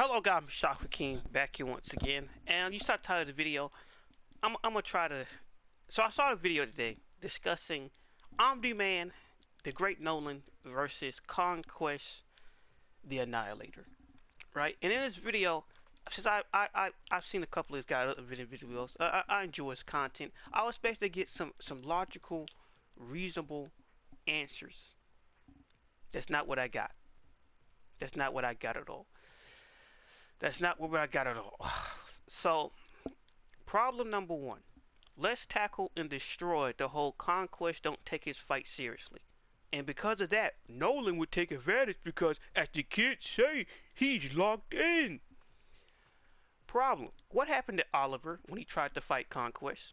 Hello guys, I'm Shaka King back here once again, and you saw the title of the video. I'm gonna try to. So I saw a video today discussing Omni Man, the Great Nolan versus Conquest, the Annihilator, right? And in this video, since I've seen a couple of his guys' other videos, I enjoy his content. I was expecting to get some logical, reasonable answers. That's not what I got. That's not what I got at all. That's not what I got at all. So, problem number one. Let's tackle and destroy the whole Conquest don't take his fight seriously. And because of that, Nolan would take advantage because, as the kids say, he's locked in. Problem. What happened to Oliver when he tried to fight Conquest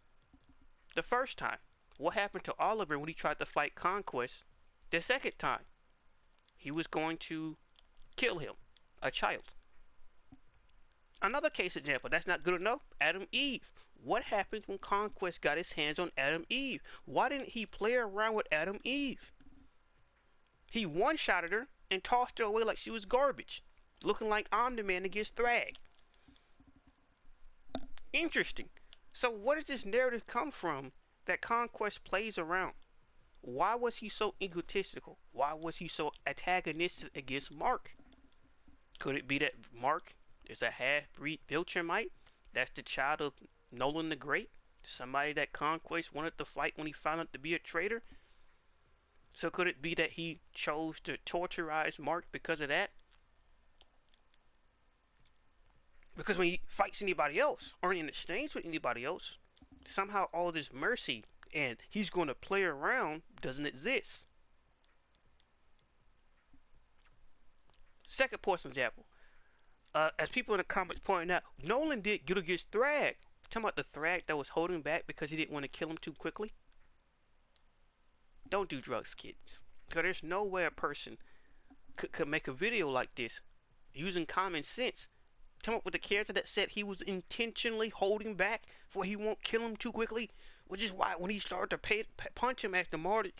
the first time? What happened to Oliver when he tried to fight Conquest the second time? He was going to kill him, a child. Another case example, that's not good enough. Adam Eve. What happened when Conquest got his hands on Adam Eve? Why didn't he play around with Adam Eve? He one-shotted her and tossed her away like she was garbage, looking like Omni Man against Thrag. Interesting. So where does this narrative come from that Conquest plays around? Why was he so egotistical? Why was he so antagonistic against Mark? Could it be that Mark is a half-breed Viltrumite? That's the child of Nolan the Great? Somebody that Conquest wanted to fight when he found out to be a traitor? So could it be that he chose to torturize Mark because of that? Because when he fights anybody else, or in exchange with anybody else, somehow all this mercy and he's going to play around doesn't exist. Second person example. As people in the comments pointing out, Nolan did good against Thrag. Talking about the Thrag that was holding back because he didn't want to kill him too quickly. Don't do drugs, kids. Because there's no way a person could make a video like this using common sense. Come up with a character that said he was intentionally holding back for he won't kill him too quickly. Which is why when he started to punch him as the martyr,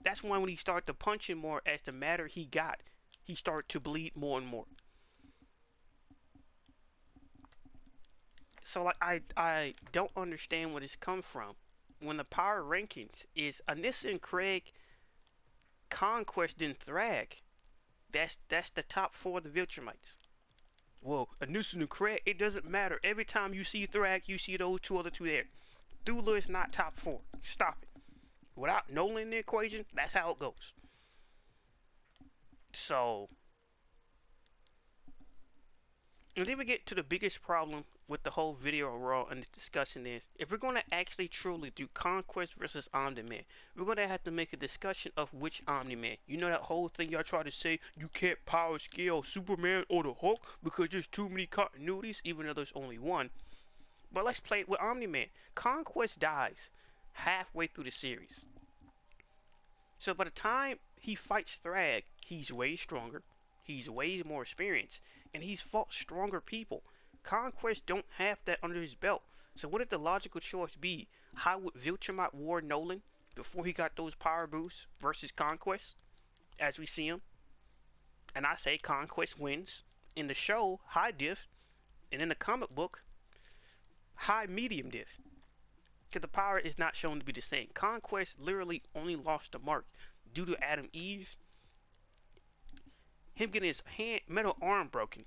that's why when he started to punch him more as the matter he got, he started to bleed more and more. So like I don't understand where this comes from. When the power rankings is Anissa and Craig, Conquest, then Thrag. That's the top 4 of the Viltrumites. Well, Anissa and Craig, it doesn't matter. Every time you see Thrag, you see those other two there. Thula is not top 4. Stop it. Without Nolan in the equation, that's how it goes. So, and then we get to the biggest problem with the whole video overall and discussing this. If we're going to actually truly do Conquest versus Omni Man, we're going to have to make a discussion of which Omni Man. You know that whole thing y'all try to say, you can't power scale Superman or the Hulk because there's too many continuities, even though there's only one. But let's play it with Omni Man. Conquest dies halfway through the series. So by the time he fights Thrag, he's way stronger. He's way more experienced, and he's fought stronger people. Conquest don't have that under his belt. So what would the logical choice be? How would Viltrumite ward Nolan before he got those power boosts versus Conquest, as we see him? And I say Conquest wins. In the show, high diff, and in the comic book, high medium diff. Because the power is not shown to be the same. Conquest literally only lost to Mark due to Adam Eve. Him getting his metal arm broken.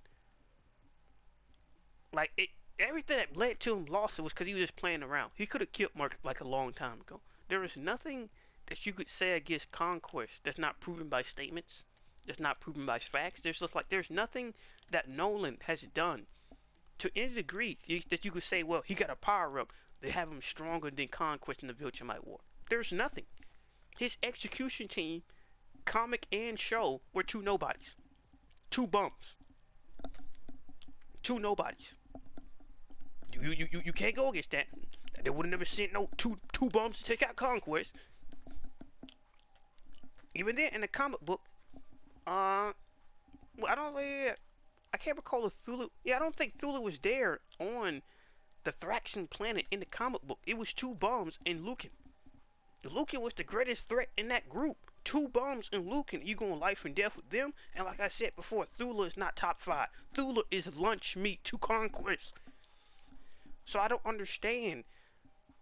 Like, everything that led to him lost it was because he was just playing around. He could have killed Mark like a long time ago. There is nothing that you could say against Conquest that's not proven by statements. That's not proven by facts. There's nothing that Nolan has done to any degree that you could say, well, he got a power up. They have him stronger than Conquest in the Viltrumite War. There's nothing. His execution team, comic and show, were 2 nobodies. 2 bums. 2 nobodies. You can't go against that. They would have never sent no two bums to take out Conquest. Even then, in the comic book, well, I can't recall if Thula. Yeah, I don't think Thula was there on the Thraxian planet in the comic book. It was 2 bums and Lucan. Lucan was the greatest threat in that group. two bums in Lucan, you going life and death with them? And like I said before, Thula is not top 5. Thula is lunch meat to Conquest. So I don't understand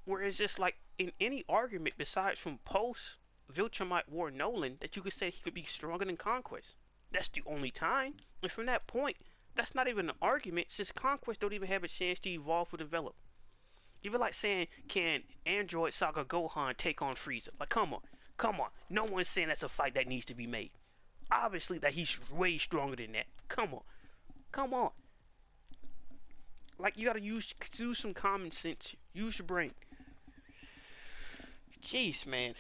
where it's just like in any argument besides from post Viltrumite War Nolan that you could say he could be stronger than Conquest. That's the only time. And from that point, that's not even an argument since Conquest don't even have a chance to evolve or develop. Even like saying, can Android Saga Gohan take on Frieza? Like, come on. Come on. No one's saying that's a fight that needs to be made. Obviously that he's way stronger than that. Come on. Come on. Like, you gotta use some common sense. Use your brain. Jeez, man.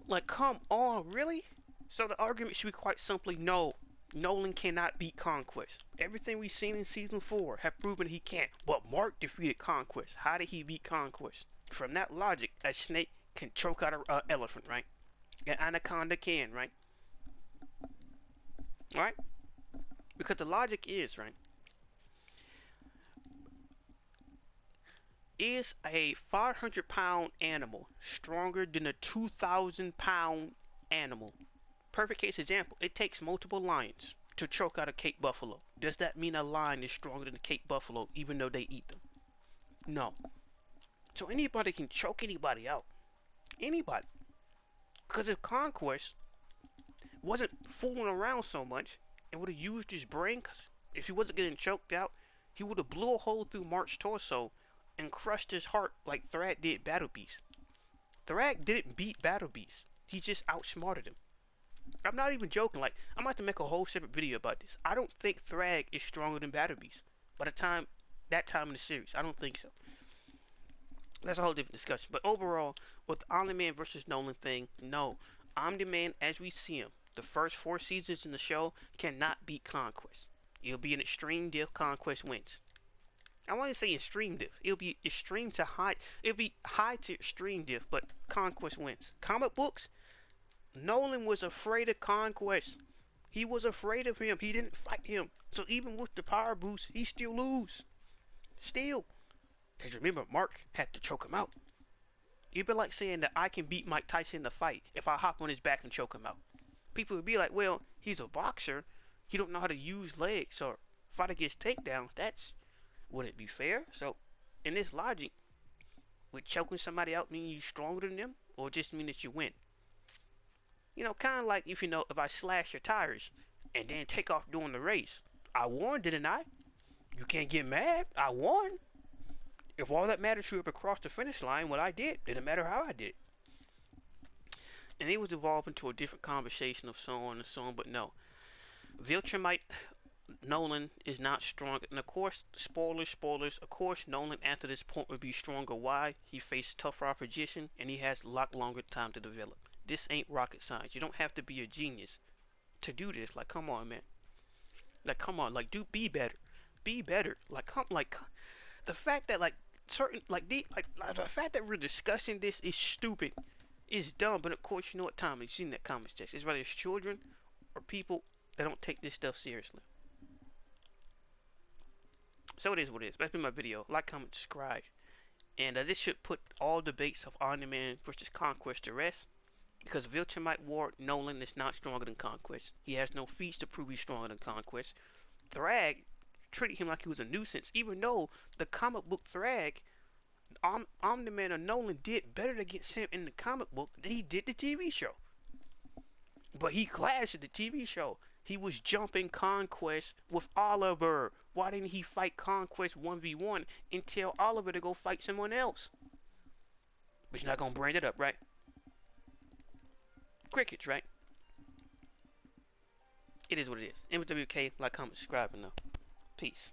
Like, come on, really? So the argument should be quite simply, no. Nolan cannot beat Conquest. Everything we've seen in Season 4 have proven he can't. But Mark defeated Conquest. How did he beat Conquest? From that logic, a snake can choke out an elephant, right? An anaconda can, right? Right? Because the logic is, right? Is a 500-pound animal stronger than a 2,000-pound animal? Perfect case example. It takes multiple lions to choke out a Cape buffalo. Does that mean a lion is stronger than a Cape buffalo even though they eat them? No. So anybody can choke anybody out. Anybody. Because if Conquest wasn't fooling around so much and would have used his brain, because if he wasn't getting choked out, he would have blew a hole through Mark's torso and crushed his heart like Thrag did Battle Beast. Thrag didn't beat Battle Beast. He just outsmarted him. I'm not even joking. Like, I'm about to make a whole separate video about this. I don't think Thrag is stronger than Battle Beast. By the time, that time in the series, I don't think so. That's a whole different discussion. But overall, with the Omni Man versus Nolan thing, no. Omni Man, as we see him, the first 4 seasons in the show, cannot beat Conquest. It'll be an extreme diff, Conquest wins. I want to say extreme diff. It'll be extreme to high. It'll be high to extreme diff, but Conquest wins. Comic books, Nolan was afraid of Conquest. He was afraid of him. He didn't fight him. So even with the power boost, he still lose. Still. Because remember, Mark had to choke him out. It'd be like saying that I can beat Mike Tyson in the fight if I hop on his back and choke him out. People would be like, well, he's a boxer. He don't know how to use legs or fight against takedowns. That's, would it be fair? So, in this logic, would choking somebody out mean you're stronger than them? Or just mean that you win? You know, kind of like if if I slash your tires and then take off during the race. I won, didn't I? You can't get mad. I won. If all that matters you up across the finish line, what I did, didn't matter how I did. And it was evolving to a different conversation of so on and so on, but no. Viltrumite Nolan is not strong. And of course, spoilers, of course, Nolan after this point would be stronger. Why? He faced tougher opposition and he has a lot longer time to develop. This ain't rocket science. You don't have to be a genius to do this. Like, come on, man. Like, come on. Like, be better. Be better. Like, the fact that, like, the fact that we're discussing this is stupid. It's dumb. But, of course, you know what time you've seen that comment section. It's whether it's children or people that don't take this stuff seriously. So it is what it is. That's been my video. Like, comment, subscribe. And this should put all debates of Omni Man versus Conquest to rest. Because Viltrumite War Nolan is not stronger than Conquest. He has no feats to prove he's stronger than Conquest. Thrag treated him like he was a nuisance, even though the comic book Thrag, Omni Man or Nolan did better against him in the comic book than he did the TV show. But he clashed at the TV show. He was jumping Conquest with Oliver. Why didn't he fight Conquest 1v1 and tell Oliver to go fight someone else? But you're not going to brand it up, right? Crickets, right? It is what it is. MWK, like, comment, subscribe, and Peace.